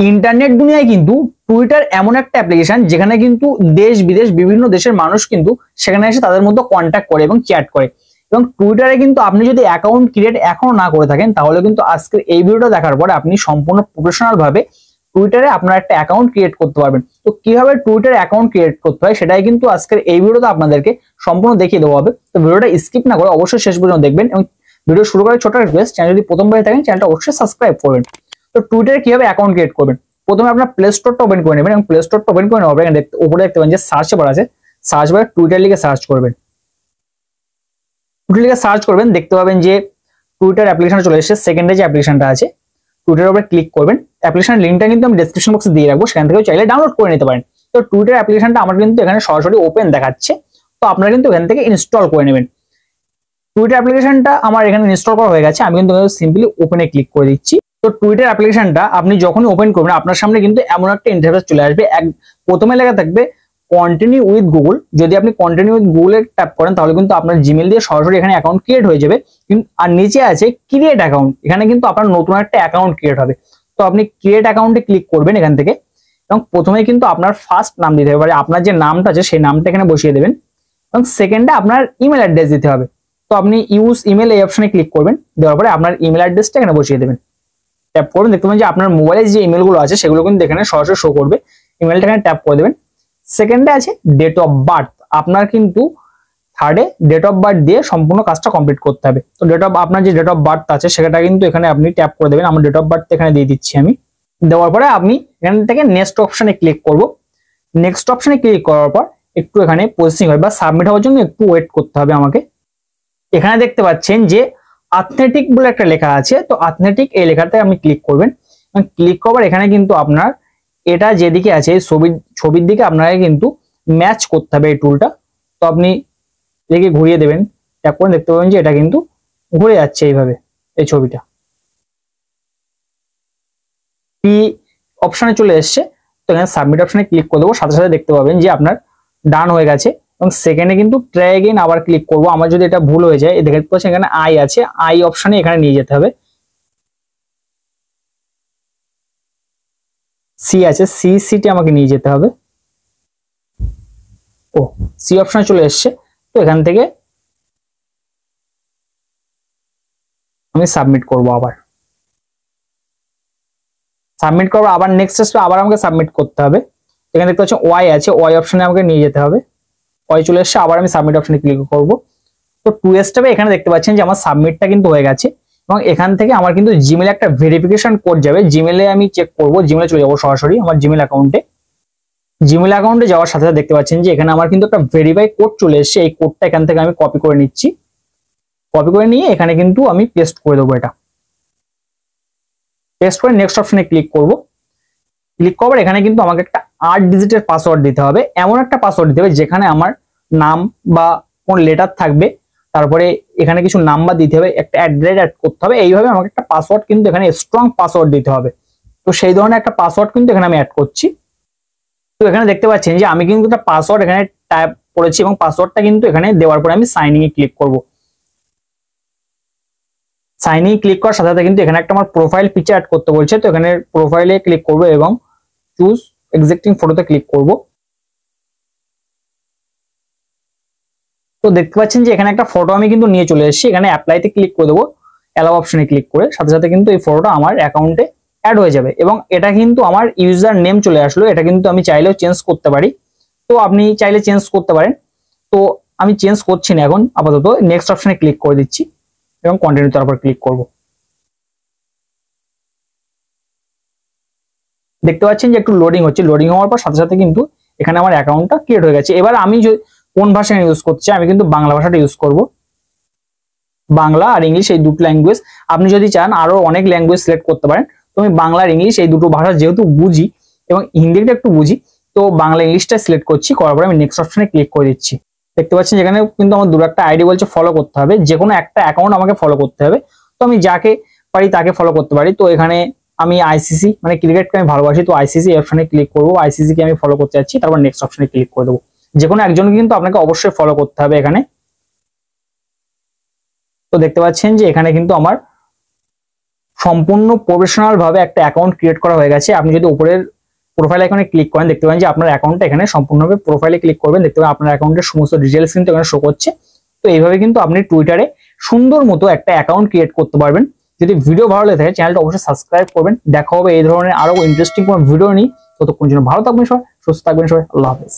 Internet দুনিয়ায় কিন্তু Twitter এমন একটা অ্যাপ্লিকেশন যেখানে কিন্তু দেশ বিদেশ বিভিন্ন দেশের মানুষ কিন্তু সেখানে এসে তাদের মধ্যে কন্ট্যাক্ট করে এবং চ্যাট করে। এবং টুইটারে কিন্তু আপনি যদি অ্যাকাউন্ট ক্রিয়েট এখনো না করে থাকেন তাহলে কিন্তু আজকের এই ভিডিওটা দেখার পরে আপনি সম্পূর্ণ প্রফেশনাল ভাবে টুইটারে আপনার একটা অ্যাকাউন্ট ক্রিয়েট করতে পারবেন। তো কিভাবে টুইটারে অ্যাকাউন্ট ক্রিয়েট করতে হয় সেটাই কিন্তু আজকের এই ভিডিওতে আপনাদেরকে সম্পূর্ণ দেখিয়ে দেওয়া হবে। তো ভিডিওটা স্কিপ না করে অবশ্যই শেষ পর্যন্ত দেখবেন এবং ভিডিও শুরু করার ছোট রিকোয়েস্ট, চ্যানেল যদি প্রথমবার থাকেন চ্যানেলটা অবশ্যই সাবস্ক্রাইব করবেন। তো টুইটারে কিভাবে অ্যাকাউন্ট ক্রিয়েট করবেন, প্রথমে আপনার প্লে স্টোরটা ওপেন করে নেবেন এবং প্লে স্টোরটা ওপেন করে নেওয়ার পরে উপরে দেখতে পাবেন যে সার্চ বার আছে, সার্চ বারে টুইটার লিখে সার্চ করবেন। টুইটার লিখে সার্চ করবেন, দেখতে পাবেন যে টুইটার অ্যাপ্লিকেশন চলে এসেছে। সেকেন্ডে যে অ্যাপ্লিকেশনটা আছে টুইটারের উপরে ক্লিক করবেন। অ্যাপ্লিকেশনের লিঙ্কটা কিন্তু আমি ডেসক্রিপশন বক্সে দিয়ে রাখবো, সেখান থেকেও চাইলে ডাউনলোড করে নিতে পারেন। তো টুইটার অ্যাপ্লিকেশনটা আমার কিন্তু এখানে সরাসরি ওপেন দেখাচ্ছে, তো আপনারা কিন্তু এখান থেকে ইনস্টল করে নেবেন। টুইটার অ্যাপ্লিকেশনটা আমার এখানে ইনস্টল করা হয়ে গেছে, আমি কিন্তু সিম্পলি ওপেনে ক্লিক করে দিচ্ছি। তো টুইটার অ্যাপ্লিকেশনটা আপনি যখনই ওপেন করবেন আপনার সামনে কিন্তু এমন একটা ইন্টারফেস চলে আসবে। প্রথমে লেখা থাকবে কন্টিনিউ উইথ গুগল। যদি আপনি কন্টিনিউ উইথ গুগলে ট্যাপ করেন তাহলে কিন্তু আপনার জিমেল দিয়ে সরাসরি এখানে অ্যাকাউন্ট ক্রিয়েট হয়ে যাবে। আর নিচে আছে ক্রিয়েট অ্যাকাউন্ট, এখানে কিন্তু আপনার নতুন একটা অ্যাকাউন্ট ক্রিয়েট হবে। তো আপনি ক্রিয়েট অ্যাকাউন্টে ক্লিক করবেন এখান থেকে এবং প্রথমে কিন্তু আপনার ফার্স্ট নাম দিতে হবে, আপনার যে নামটা আছে সেই নামটা এখানে বসিয়ে দেবেন এবং সেকেন্ডে আপনার ইমেল অ্যাড্রেস দিতে হবে। তো আপনি ইউজ ইমেল এই অপশনে ক্লিক করবেন, দেওয়ার পরে আপনার ইমেল অ্যাড্রেসটা এখানে বসিয়ে দেবেন। ট্যাপ করবেন, দেখতে পাবেন যে আপনার মোবাইলে যে ইমেলগুলো আছে সেগুলো কিন্তু এখানে সরাসরি শো করবে। ইমেলটা এখানে ট্যাপ করে দেবেন। সেকেন্ডে আছে ডেট অফ বার্থ, আপনার কিন্তু থার্ডে ডেট অফ বার্থ দিয়ে সম্পূর্ণ কাজটা কমপ্লিট করতে হবে। তো আপনার যে ডেট অফ বার্থ আছে সেটা কিন্তু এখানে আপনি ট্যাপ করে দেবেন। আমার ডেট অফ বার্থ এখানে দিয়ে দিচ্ছি আমি। দেওয়ার পরে আপনি এখান থেকে নেক্সট অপশনে ক্লিক করব। নেক্সট অপশনে ক্লিক করার পর একটু এখানে প্রসেসিং হবে বা সাবমিট হওয়ার জন্য একটু ওয়েট করতে হবে আমাকে। এখানে দেখতে পাচ্ছেন যে অথেন্টিক বলে একটা লেখা আছে, তো অথেন্টিক এই লেখাতে আপনি ক্লিক করবেন এবং ক্লিক করার এখানে কিন্তু আপনার এটা যেদিকে আছে ছবির দিকে আপনাকে কিন্তু ম্যাচ করতে হবে এই টুলটা। তো আপনি এদিকে ঘুরিয়ে দেবেন, ট্যাপ করে দেখতে পাবেন যে এটা কিন্তু ঘুরে যাচ্ছে এইভাবে এই ছবিটা। পি অপশনে চলে এসছে, তো এখানে সাবমিট অপশনে ক্লিক করে দেবো, সাথে সাথে দেখতে পাবেন যে আপনার ডান হয়ে গেছে। এবং সেকেন্ডে কিন্তু ট্রাই এগেইন আবার ক্লিক করব। আমার যদি এটা ভুল হয়ে যায়, দেখতে পাচ্ছেন এখানে আই আছে, আই অপশনে এখানে নিয়ে যেতে হবে। সি আছে, সিটি আমাকে নিয়ে যেতে হবে। ও সি অপশনে চলে এসছে, তো এখান থেকে আমি সাবমিট করব। আবার সাবমিট করবো, আবার নেক্সট আসবে, আবার আমাকে সাবমিট করতে হবে। এখানে দেখতে পাচ্ছেন ওয়াই আছে, ওয়াই অপশনে আমাকে নিয়ে যেতে হবে। ওয়াই চলে এসছে, আবার আমি সাবমিট অপশনে ক্লিক করব। তো 2 স্টেপে এখানে দেখতে পাচ্ছেন যে আমার সাবমিটটা কিন্তু হয়ে গেছে এবং এখান থেকে আমার কিন্তু জিমেলে একটা ভেরিফিকেশন কোড যাবে। জিমেলে আমি চেক করব, জিমেলে চলে যাবো সরাসরি আমার জিমেল অ্যাকাউন্টে। জিমেল অ্যাকাউন্টে যাওয়ার সাথে সাথে দেখতে পাচ্ছেন যে এখানে আমার কিন্তু একটা ভেরিফাই কোড চলে এসেছে। এই কোডটা এখান থেকে আমি কপি করে নিচ্ছি, কপি করে নিয়ে এখানে কিন্তু আমি পেস্ট করে দেবো। এটা পেস্ট করে নেক্সট অপশনে ক্লিক করব। ক্লিক করার এখানে কিন্তু আমাকে একটা 8 ডিজিটের পাসওয়ার্ড দিতে হবে। এমন একটা পাসওয়ার্ড দিতে হবে যেখানে আমার নাম বা কোন লেটার থাকবে, তারপরে এখানে কিছু নাম্বার দিতে হবে, একটা অ্যাড্রেস অ্যাড করতে হবে। এইভাবে আমাকে একটা পাসওয়ার্ড কিন্তু এখানে স্ট্রং পাসওয়ার্ড দিতে হবে। তো সেই ধরনের একটা পাসওয়ার্ড কিন্তু এখানে আমি অ্যাড করছি। তো এখানে দেখতে পাচ্ছেন যে আমি কিন্তু একটা পাসওয়ার্ড এখানে টাইপ করেছি এবং পাসওয়ার্ডটা কিন্তু এখানে দেওয়ার পরে আমি সাইনিং এ ক্লিক করব। সাইনিং ক্লিক করার সাথে সাথে কিন্তু এখানে একটা আমার প্রোফাইল পিকচার অ্যাড করতে বলছে। তো এখানে প্রোফাইলে ক্লিক করব এবং চুজ এক্সিস্টিং ফটোতে ক্লিক করব। তো দেখতে পাচ্ছেন যে এখানে একটা ফটো আমি কিন্তু নিয়ে চলে এসেছি। এখানে অ্যাপ্লাইতে ক্লিক করে দেবো, অ্যালাউ অপশনে ক্লিক করে সাথে সাথে কিন্তু এই ফটোটা আমার অ্যাকাউন্টে অ্যাড হয়ে যাবে এবং এটা কিন্তু আমার ইউজার নেম চলে আসলো। এটা কিন্তু আমি চাইলেও চেঞ্জ করতে পারি, তো আপনি চাইলে চেঞ্জ করতে পারেন। তো আমি চেঞ্জ করছি না এখন, আপাতত নেক্সট অপশনে ক্লিক করে দিচ্ছি এবং কন্টিনিউ তারপর ক্লিক করব। দেখতে পাচ্ছেন যে একটু লোডিং হচ্ছে, লোডিং হওয়ার পর সাথে সাথে কিন্তু এখানে আমার অ্যাকাউন্টটা ক্রিয়েট হয়ে গেছে। এবার আমি কোন ভাষা ইউজ করছি, আমি কিন্তু বাংলা ভাষাটা ইউজ করব। বাংলা আর ইংলিশ এই দুটো ল্যাঙ্গুয়েজ, আপনি যদি চান আরো অনেক ল্যাঙ্গুয়েজ সিলেক্ট করতে পারেন। তো আমি বাংলা আর ইংলিশ এই দুটো ভাষা যেহেতু বুঝি এবং হিন্দিটা একটু বুঝি, তো বাংলা ইংলিশটা সিলেক্ট করছি। করার পরে আমি নেক্সট অপশনে ক্লিক করে দিচ্ছি। দেখতে পাচ্ছেন যেখানে কিন্তু আমার দুটো একটা আইডি বলছে ফলো করতে হবে, যে কোনো একটা অ্যাকাউন্ট আমাকে ফলো করতে হবে। তো আমি যাকে পারি তাকে ফলো করতে পারি। তো এখানে আমি আইসিসি মানে ক্রিকেটকে আমি ভালোবাসি, তো আইসিসি অপশনে ক্লিক করবো। আইসিসি কে আমি ফলো করতে যাচ্ছি, তারপর নেক্সট অপশনে ক্লিক করে দেবো। যে কোনো একজনকে কিন্তু আপনাকে অবশ্যই ফলো করতে হবে এখানে। তো দেখতে পাচ্ছেন যে এখানে কিন্তু আমার সম্পূর্ণ প্রফেশনাল ভাবে একটা অ্যাকাউন্ট ক্রিয়েট করা হয়ে গেছে। আপনি যদি উপরের প্রোফাইল আইকনে ক্লিক করেন দেখতে পাবেন যে আপনার অ্যাকাউন্টটা এখানে সম্পূর্ণভাবে প্রোফাইলে ক্লিক করবেন, দেখতে পাবেন আপনার অ্যাকাউন্টের সমস্ত ডিটেইলস কিন্তু এখানে শো করছে। তো এইভাবে কিন্তু আপনি টুইটারে সুন্দর মতো একটা অ্যাকাউন্ট ক্রিয়েট করতে পারবেন। যদি ভিডিও ভালো লেগে থাকে চ্যানেলটা অবশ্যই সাবস্ক্রাইব করবেন। দেখা হবে এই ধরনের আরো ইন্টারেস্টিং কোনো ভিডিও নিয়ে। ততক্ষণ জন্য ভালো থাকবেন সবাই, সুস্থ থাকবেন সবাই, আল্লাহ হাফেজ।